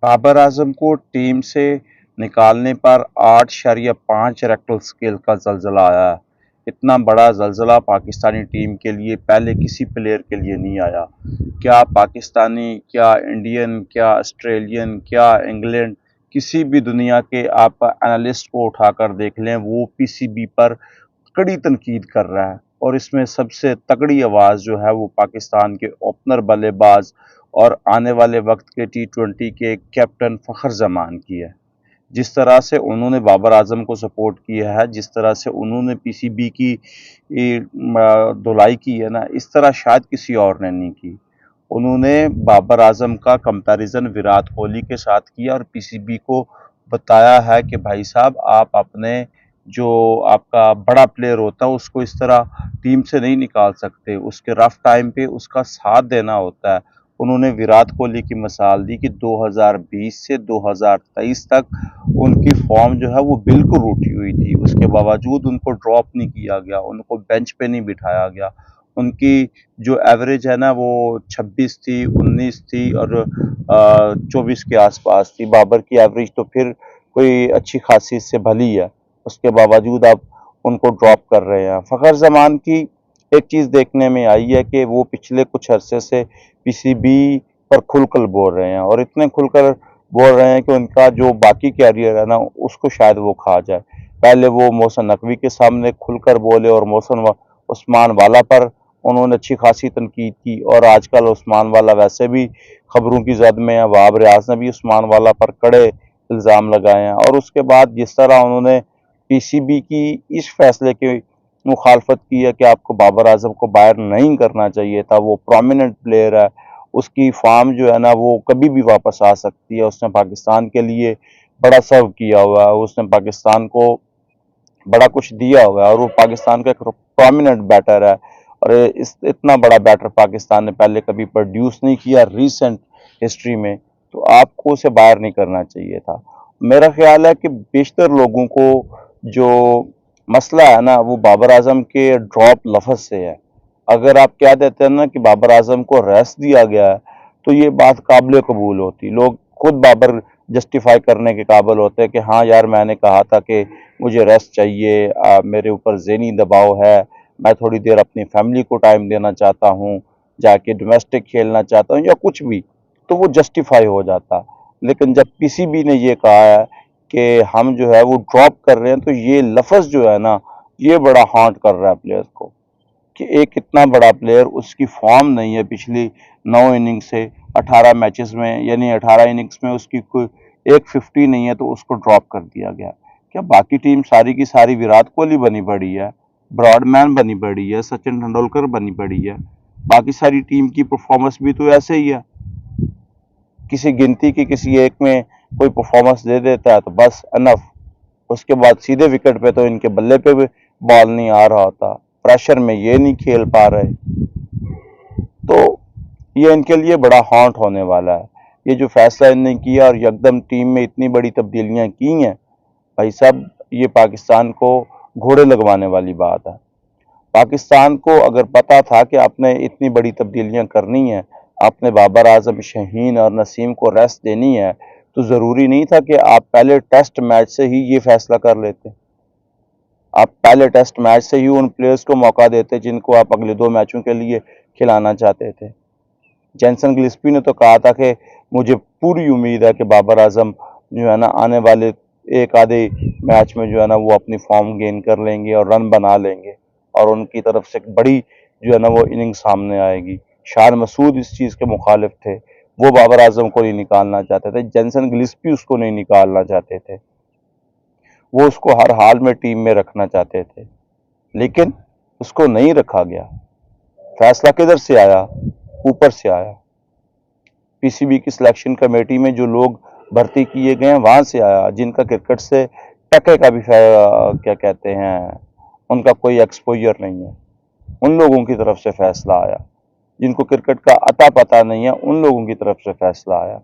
बाबर आजम को टीम से निकालने पर 8.5 रेक्टर स्केल का ज़लज़ला आया है। इतना बड़ा ज़लज़ला पाकिस्तानी टीम के लिए पहले किसी प्लेयर के लिए नहीं आया। क्या पाकिस्तानी, क्या इंडियन, क्या ऑस्ट्रेलियन, क्या इंग्लैंड, किसी भी दुनिया के आप एनालिस्ट को उठाकर देख लें, वो पीसीबी पर कड़ी तनकीद कर रहा है। और इसमें सबसे तगड़ी आवाज़ जो है वो पाकिस्तान के ओपनर बल्लेबाज और आने वाले वक्त के टी20 के कैप्टन फ़खर जमान की है। जिस तरह से उन्होंने बाबर आजम को सपोर्ट किया है, जिस तरह से उन्होंने पीसीबी की धुलाई की है ना, इस तरह शायद किसी और ने नहीं की। उन्होंने बाबर आजम का कंपैरिजन विराट कोहली के साथ किया और पीसीबी को बताया है कि भाई साहब, आप अपने जो आपका बड़ा प्लेयर होता है उसको इस तरह टीम से नहीं निकाल सकते, उसके रफ टाइम पे उसका साथ देना होता है। उन्होंने विराट कोहली की मिसाल दी कि 2020 से 2023 तक उनकी फॉर्म जो है वो बिल्कुल रूठी हुई थी, उसके बावजूद उनको ड्रॉप नहीं किया गया, उनको बेंच पे नहीं बिठाया गया। उनकी जो एवरेज है ना वो 26 थी, 19 थी और 24 के आसपास थी। बाबर की एवरेज तो फिर कोई अच्छी खासी से भली है, उसके बावजूद आप उनको ड्रॉप कर रहे हैं। फ़खर जमान की एक चीज़ देखने में आई है कि वो पिछले कुछ अरसे से पीसीबी पर खुलकर बोल रहे हैं और इतने खुलकर बोल रहे हैं कि उनका जो बाकी कैरियर है ना उसको शायद वो खा जाए। पहले वो मोहसिन नकवी के सामने खुलकर बोले और उस्मान वाला पर उन्होंने अच्छी खासी तनकीद की और आजकल उस्मान वाला वैसे भी खबरों की जद में है। वहाब रियाज ने भी उस्मान वाला पर कड़े इल्ज़ाम लगाए हैं और उसके बाद जिस तरह उन्होंने पीसीबी की इस फैसले की मुखालफत की है कि आपको बाबर आजम को बाहर नहीं करना चाहिए था, वो प्रोमिनेंट प्लेयर है, उसकी फॉर्म जो है ना वो कभी भी वापस आ सकती है। उसने पाकिस्तान के लिए बड़ा सर्व किया हुआ है, उसने पाकिस्तान को बड़ा कुछ दिया हुआ है और वो पाकिस्तान का एक प्रोमिनेंट बैटर है और इस इतना बड़ा बैटर पाकिस्तान ने पहले कभी प्रोड्यूस नहीं किया रिसेंट हिस्ट्री में, तो आपको उसे बाहर नहीं करना चाहिए था। मेरा ख्याल है कि बेशतर लोगों को जो मसला है ना वो बाबर आजम के ड्रॉप लफ्ज से है। अगर आप कह देते हैं ना कि बाबर आजम को रेस्ट दिया गया है तो ये बात काबिल कबूल होती, लोग खुद बाबर जस्टिफाई करने के काबिल होते हैं कि हाँ यार, मैंने कहा था कि मुझे रेस्ट चाहिए, मेरे ऊपर ज़हनी दबाव है, मैं थोड़ी देर अपनी फैमिली को टाइम देना चाहता हूँ, जाके डोमेस्टिक खेलना चाहता हूँ या कुछ भी, तो वो जस्टिफाई हो जाता। लेकिन जब पीसीबी ने ये कहा है कि हम जो है वो ड्रॉप कर रहे हैं, तो ये लफ्ज़ जो है ना ये बड़ा हॉन्ट कर रहा है प्लेयर्स को कि एक इतना बड़ा प्लेयर, उसकी फॉर्म नहीं है पिछली 9 इनिंग से 18 मैचेस में, यानी 18 इनिंग्स में उसकी कोई एक 50 नहीं है तो उसको ड्रॉप कर दिया गया। क्या बाकी टीम सारी की सारी विराट कोहली बनी पड़ी है, ब्रॉडमैन बनी पड़ी है, सचिन तेंदुलकर बनी पड़ी है? बाकी सारी टीम की परफॉर्मेंस भी तो ऐसे ही है, किसी गिनती की किसी एक में कोई परफॉर्मेंस दे देता है तो बस अनफ, उसके बाद सीधे विकेट पे तो इनके बल्ले पे भी बॉल नहीं आ रहा होता, प्रेशर में ये नहीं खेल पा रहे, तो ये इनके लिए बड़ा हॉन्ट होने वाला है। ये जो फैसला इनने किया और यकदम टीम में इतनी बड़ी तब्दीलियां की हैं, भाई साहब, ये पाकिस्तान को घोड़े लगवाने वाली बात है। पाकिस्तान को अगर पता था कि आपने इतनी बड़ी तब्दीलियां करनी है, आपने बाबर आजम, शहीन और नसीम को रेस्ट देनी है, तो ज़रूरी नहीं था कि आप पहले टेस्ट मैच से ही ये फैसला कर लेते। आप पहले टेस्ट मैच से ही उन प्लेयर्स को मौका देते जिनको आप अगले 2 मैचों के लिए खिलाना चाहते थे। जेनसन गिल्स्पी ने तो कहा था कि मुझे पूरी उम्मीद है कि बाबर आजम जो है ना आने वाले एक आधे मैच में जो है ना वो अपनी फॉर्म गेन कर लेंगे और रन बना लेंगे और उनकी तरफ से एक बड़ी जो है ना वो इनिंग सामने आएगी। शान मसूद इस चीज़ के मुखालिफ थे, वो बाबर आजम को नहीं निकालना चाहते थे, जेनसन गिल्स्पी उसको नहीं निकालना चाहते थे, वो उसको हर हाल में टीम में रखना चाहते थे, लेकिन उसको नहीं रखा गया। फैसला किधर से आया? ऊपर से आया। पीसीबी की सिलेक्शन कमेटी में जो लोग भर्ती किए गए हैं वहां से आया, जिनका क्रिकेट से टके का भी क्या कहते हैं, उनका कोई एक्सपोजर नहीं है, उन लोगों की तरफ से फैसला आया। जिनको क्रिकेट का अता पता नहीं है उन लोगों की तरफ से फैसला आया,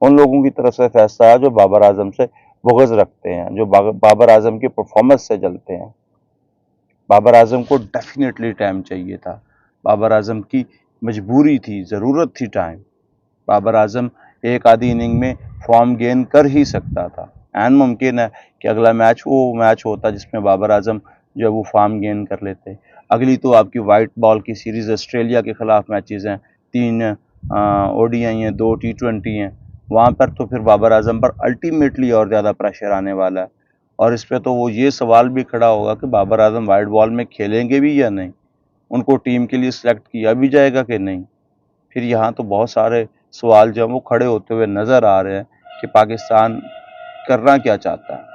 उन लोगों की तरफ से फैसला आया जो बाबर आजम से बुग़्ज़ रखते हैं, जो बाबर आजम की परफॉर्मेंस से जलते हैं। बाबर आजम को डेफिनेटली टाइम चाहिए था, बाबर आजम की मजबूरी थी, ज़रूरत थी टाइम। बाबर आजम एक आधी इनिंग में फॉर्म गेन कर ही सकता था। एंड मुमकिन है कि अगला मैच वो मैच होता जिसमें बाबर आजम जो है वो फॉर्म गेन कर लेते। अगली तो आपकी वाइट बॉल की सीरीज़ ऑस्ट्रेलिया के खिलाफ मैचेस हैं, 3 ओडीआई हैं, 2 टी20 हैं। वहाँ पर तो फिर बाबर आजम पर अल्टीमेटली और ज़्यादा प्रेशर आने वाला है, और इस पे तो वो ये सवाल भी खड़ा होगा कि बाबर आजम वाइट बॉल में खेलेंगे भी या नहीं, उनको टीम के लिए सिलेक्ट किया भी जाएगा कि नहीं। फिर यहाँ तो बहुत सारे सवाल जो हैं वो खड़े होते हुए नज़र आ रहे हैं कि पाकिस्तान करना क्या चाहता है।